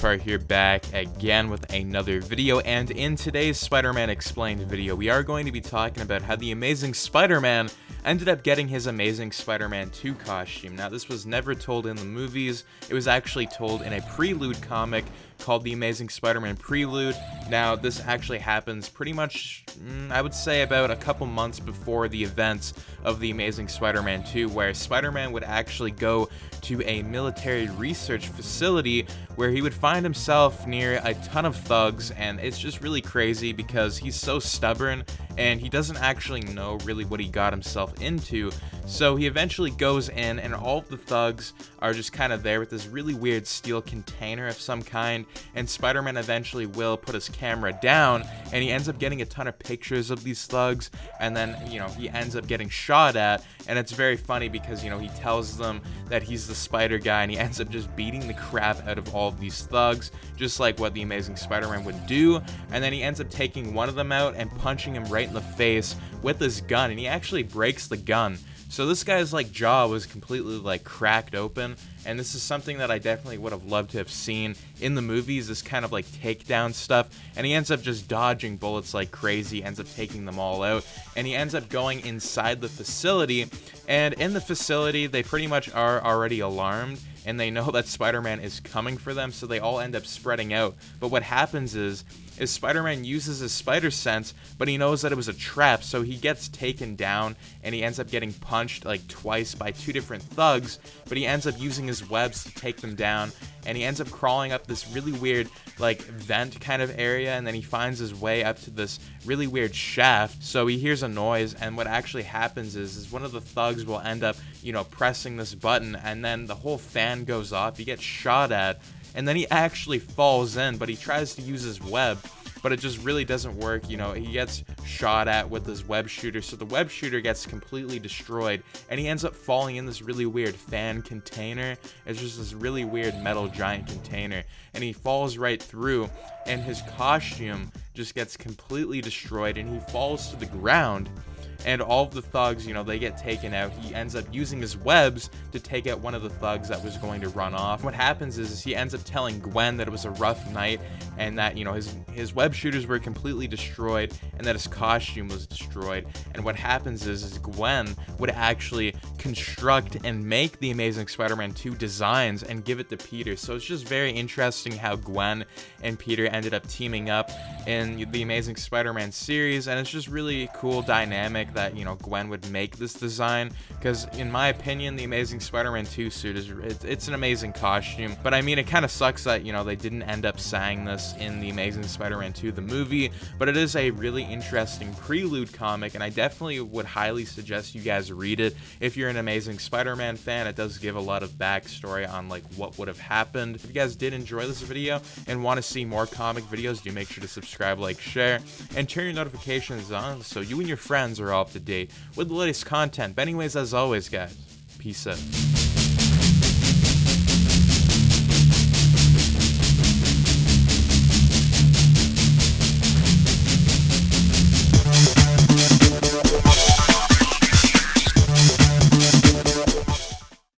Gaspar here, back again with another video, and in today's Spider-Man Explained video, we are going to be talking about how the Amazing Spider-Man ended up getting his Amazing Spider-Man 2 costume. Now, this was never told in the movies. It was actually told in a Prelude comic called The Amazing Spider-Man Prelude. Now, this actually happens pretty much, I would say, about a couple months before the events of The Amazing Spider-Man 2, where Spider-Man would actually go to a military research facility where he would find himself near a ton of thugs, and it's just really crazy because he's so stubborn and he doesn't actually know really what he got himself into. So he eventually goes in, and all of the thugs are just kind of there with this really weird steel container of some kind, and Spider-Man eventually will put his camera down, and he ends up getting a ton of pictures of these thugs, and then, he ends up getting shot at, and it's very funny because, he tells them that he's the Spider Guy, and he ends up just beating the crap out of all of these thugs, just like what the Amazing Spider-Man would do, and then he ends up taking one of them out and punching him right in the face with his gun, and he actually breaks the gun. So this guy's jaw was completely cracked open, and this is something that I definitely would have loved to have seen in the movies, this kind of takedown stuff, and he ends up just dodging bullets like crazy, ends up taking them all out, and he ends up going inside the facility, and in the facility they pretty much are already alarmed, and they know that Spider-Man is coming for them, so they all end up spreading out. But what happens is Spider-Man uses his spider sense, but he knows that it was a trap, so he gets taken down, and he ends up getting punched twice by two different thugs, but he ends up using his webs to take them down, and he ends up crawling up this really weird vent kind of area, and then he finds his way up to this really weird shaft. So he hears a noise, and what actually happens is one of the thugs will end up pressing this button, and then the whole fan goes off, he gets shot at, and then he actually falls in, but he tries to use his web, but it just really doesn't work. He gets shot at with his web shooter, so the web shooter gets completely destroyed, and he ends up falling in this really weird fan container. It's just this really weird metal giant container, and he falls right through, and his costume just gets completely destroyed, and he falls to the ground. And all of the thugs, they get taken out. He ends up using his webs to take out one of the thugs that was going to run off. What happens is he ends up telling Gwen that it was a rough night, and that, his web shooters were completely destroyed, and that his costume was destroyed. And what happens is Gwen would actually construct and make the Amazing Spider-Man 2 designs and give it to Peter. So it's just very interesting how Gwen and Peter ended up teaming up in the Amazing Spider-Man series, and it's just really cool dynamic that Gwen would make this design, because in my opinion the Amazing Spider-Man 2 suit it's an amazing costume. But I mean, it kind of sucks that they didn't end up saying this in the Amazing Spider-Man 2 the movie, but it is a really interesting Prelude comic, and I definitely would highly suggest you guys read it if you're an Amazing Spider-Man fan. It does give a lot of backstory on what would have happened. If you guys did enjoy this video and want to see more comic videos, do make sure to subscribe, share, and turn your notifications on so you and your friends are all up to date with the latest content. But anyways, as always, guys, peace out.